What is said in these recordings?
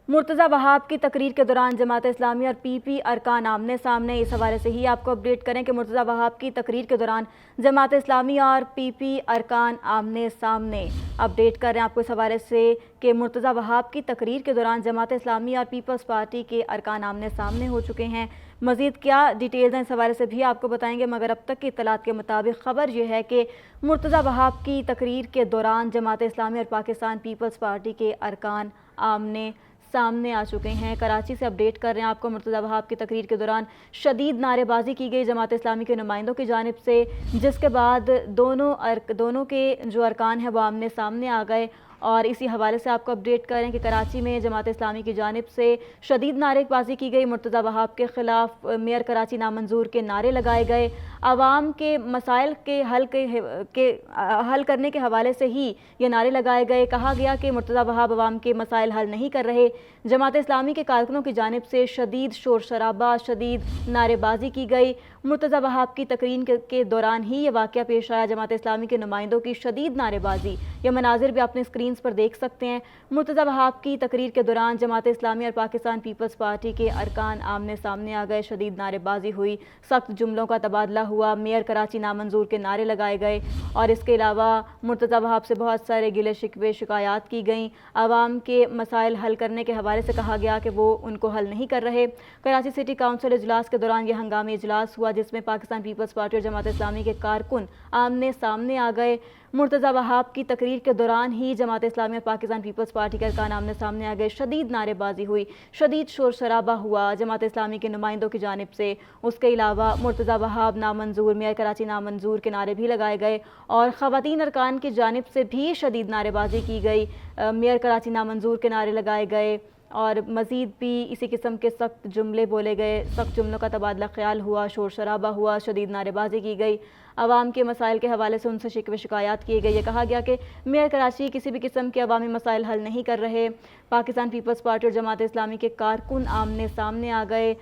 مرتضی وہاب کی تقریر کے دوران جماعت اسلامی اور پی پی ارکان آمنے سامنے۔ اس حوالے سے ہی آپ کو اپڈیٹ کریں کہ مرتضی وہاب کی تقریر کے دوران جماعت اسلامی اور پی پی ارکان آمنے سامنے۔ اپڈیٹ کر رہے ہیں آپ کو اس حوالے سے کہ مرتضی وہاب کی تقریر کے دوران جماعت اسلامی اور پیپلز پارٹی کے ارکان آمنے سامنے ہو چکے ہیں۔ مزید کیا ڈیٹیلز ہیں اس حوالے سے بھی آپ کو بتائیں گے، مگر اب تک کی اطلاعات کے مطابق خبر یہ ہے کہ مرتضی وہاب کی تقریر کے دوران جماعت اسلامی اور پاکستان پیپلز پارٹی کے ارکان آمنے سامنے آ چکے ہیں۔ کراچی سے اپڈیٹ کر رہے ہیں آپ کو، مرتضی وہاب کی تقریر کے دوران شدید نعرے بازی کی گئی جماعت اسلامی کے نمائندوں کی جانب سے، جس کے بعد دونوں کے جو ارکان ہیں وہ آمنے سامنے آ گئے۔ اور اسی حوالے سے آپ کو اپڈیٹ کریں کہ کراچی میں جماعت اسلامی کی جانب سے شدید نعرے بازی کی گئی، مرتضی وہاب کے خلاف میئر کراچی نامنظور کے نعرے لگائے گئے، عوام کے مسائل کے حل کرنے کے حوالے سے ہی یہ نعرے لگائے گئے۔ کہا گیا کہ مرتضی وہاب عوام کے مسائل حل نہیں کر رہے۔ جماعت اسلامی کے کارکنوں کی جانب سے شدید شور شرابہ، شدید نعرے بازی کی گئی۔ مرتضی وہاب کی تقریر کے دوران ہی یہ واقعہ پیش آیا، جماعت اسلامی کے نمائندوں کی شدید نعرے بازی۔ یہ مناظر بھی اپنے اسکرینز پر دیکھ سکتے ہیں۔ مرتضی وہاب کی تقریر کے دوران جماعت اسلامی اور پاکستان پیپلز پارٹی کے ارکان آمنے سامنے آ گئے، شدید نعرے بازی ہوئی، سخت جملوں کا تبادلہ ہوا، میئر کراچی نامنظور کے نعرے لگائے گئے اور اس کے علاوہ مرتضی وہاب سے بہت سارے گلے شکوے شکایات کی گئیں۔ عوام کے مسائل حل کرنے کے حوالے سے کہا گیا کہ وہ ان کو حل نہیں کر رہے۔ کراچی سٹی کونسل اجلاس کے دوران یہ ہنگامی اجلاس ہوا، جس میں پاکستان پیپلز پارٹی اور جماعت اسلامی کے کارکن آمنے سامنے آ گئے۔ مرتضی وہاب کی تقریر کے دوران ہی جماعت اسلامی اور پاکستان پیپلز پارٹی کے ارکان آمنے سامنے آ گئے، شدید نعرے بازی ہوئی، شدید شور شرابہ ہوا جماعت اسلامی کے نمائندوں کی جانب سے۔ اس کے علاوہ مرتضی وہاب نامنظور، میئر کراچی نامنظور کے نعرے بھی لگائے گئے اور خواتین ارکان کی جانب سے بھی شدید نعرے بازی کی گئی، میئر کراچی نامنظور کے نعرے لگائے گئے اور مزید بھی اسی قسم کے سخت جملے بولے گئے، سخت جملوں کا تبادلہ خیال ہوا، شور شرابہ ہوا، شدید نعرے بازی کی گئی۔ عوام کے مسائل کے حوالے سے ان سے شکوے شکایات کیے گئے۔ یہ کہا گیا کہ میئر کراچی کسی بھی قسم کے عوامی مسائل حل نہیں کر رہے۔ پاکستان پیپلز پارٹی اور جماعت اسلامی کے کارکن آمنے سامنے آ گئے،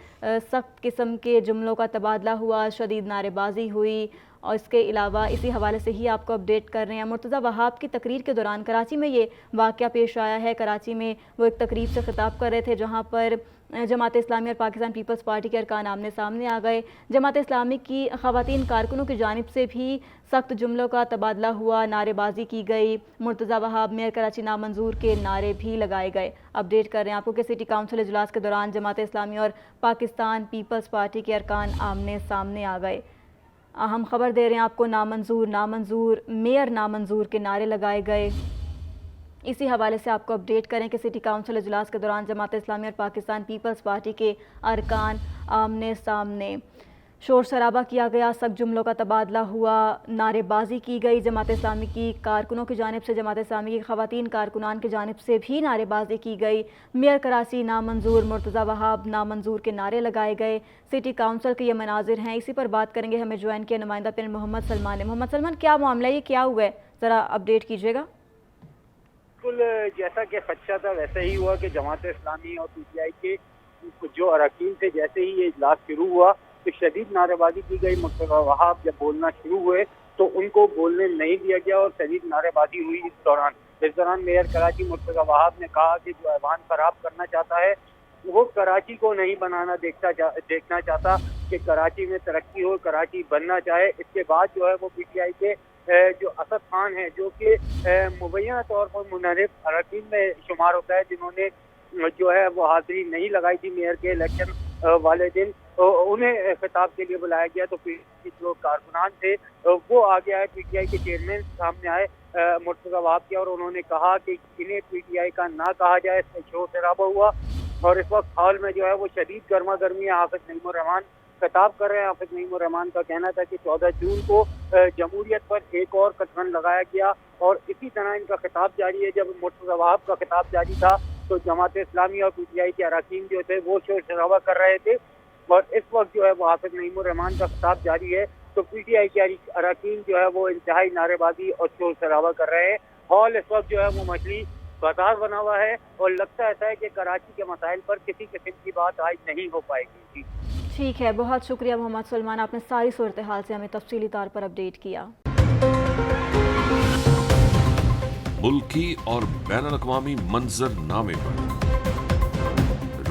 سخت قسم کے جملوں کا تبادلہ ہوا، شدید نعرے بازی ہوئی۔ اور اس کے علاوہ اسی حوالے سے ہی آپ کو اپڈیٹ کر رہے ہیں، مرتضی وہاب کی تقریر کے دوران کراچی میں یہ واقعہ پیش آیا ہے۔ کراچی میں وہ ایک تقریب سے خطاب کر رہے تھے، جہاں پر جماعت اسلامی اور پاکستان پیپلز پارٹی کے ارکان آمنے سامنے آ گئے۔ جماعت اسلامی کی خواتین کارکنوں کی جانب سے بھی سخت جملوں کا تبادلہ ہوا، نعرے بازی کی گئی، مرتضی وہاب، میئر کراچی نامنظور کے نعرے بھی لگائے گئے۔ اپڈیٹ کر رہے ہیں آپ کو کہ سٹی کونسل اجلاس کے دوران جماعت اسلامی اور پاکستان پیپلز پارٹی کے ارکان آمنے سامنے آ گئے۔ اہم خبر دے رہے ہیں آپ کو، نامنظور نامنظور، میئر نامنظور کے نعرے لگائے گئے۔ اسی حوالے سے آپ کو اپڈیٹ کریں کہ سٹی کونسل اجلاس کے دوران جماعت اسلامی اور پاکستان پیپلز پارٹی کے ارکان آمنے سامنے، شور شرابہ کیا گیا، سخت جملوں کا تبادلہ ہوا، نعرے بازی کی گئی جماعت اسلامی کی کارکنوں کی جانب سے، جماعت اسلامی کی خواتین کارکنان کی جانب سے بھی نعرے بازی کی گئی، میئر کراچی نامنظور، مرتضی وہاب نامنظور کے نعرے لگائے گئے۔ سٹی کونسل کے یہ مناظر ہیں، اسی پر بات کریں گے، ہمیں جوائن کیا نمائندہ پن محمد سلمان نے۔ محمد سلمان، کیا معاملہ ہے، یہ کیا ہوا ہے، ذرا اپڈیٹ کیجیے گا۔ بالکل جیسا کہ خدشہ تھا ویسا ہی ہوا کہ جماعت اسلامی اور پی ٹی آئی کے جو اراکین تھے، جیسے ہی یہ اجلاس شروع ہوا تو شدید نعرے بازی کی گئی۔ مرتضی وہاب جب بولنا شروع ہوئے تو ان کو بولنے نہیں دیا گیا اور شدید نعرے بازی ہوئی۔ اس دوران میئر کراچی مرتضی وہاب نے کہا کہ جو ایوان خراب کرنا چاہتا ہے وہ کراچی کو نہیں بنانا دیکھنا چاہتا، کہ کراچی میں ترقی ہو، کراچی بننا چاہے۔ اس کے بعد جو ہے وہ پی ٹی آئی کے جو اسد خان ہے، جو کہ مبینہ طور پر منحرف اراکین میں شمار ہوتا ہے، جنہوں نے جو ہے وہ حاضری نہیں لگائی تھی میئر کے الیکشن والے دن، انہیں خطاب کے لیے بلایا گیا تو پی ٹی آئی کے جو کارکنان تھے وہ آگے آئے، پی ٹی آئی کے چیئرمین سامنے آئے مرتضی وہاب کے، اور انہوں نے کہا کہ انہیں پی ٹی آئی کا نہ کہا جائے۔ اس میں شور شرابہ ہوا اور اس وقت ہال میں جو ہے وہ شدید گرما گرمی ہے۔ حافظ نعیم الرحمان خطاب کر رہے ہیں۔ حافظ نعیم الرحمان کا کہنا تھا کہ 14 جون کو جمہوریت پر ایک اور کترن لگایا گیا، اور اسی طرح ان کا خطاب جاری ہے۔ جب مرتضی وہاب کا خطاب جاری تھا تو جماعت اسلامی اور پی ٹی آئی کے اراکین جو تھے وہ شور شرابہ کر رہے تھے، اور اس وقت جو ہے وہ حافظ نعیم الرحمان کا خطاب جاری ہے تو پی ٹی آئی کے اراکین جو ہے وہ انتہائی نعرے بازی اور شور شرابہ کر رہے ہیں۔ ہال اس وقت جو ہے وہ مچھلی بازار بنا ہوا ہے اور لگتا ایسا ہے کہ کراچی کے مسائل پر کسی قسم کی بات آج نہیں ہو پائے گی۔ ٹھیک ہے، بہت شکریہ محمد سلمان، آپ نے ساری صورتحال سے ہمیں تفصیلی طور پر اپڈیٹ کیا۔ ملکی اور بین الاقوامی منظر نامے پر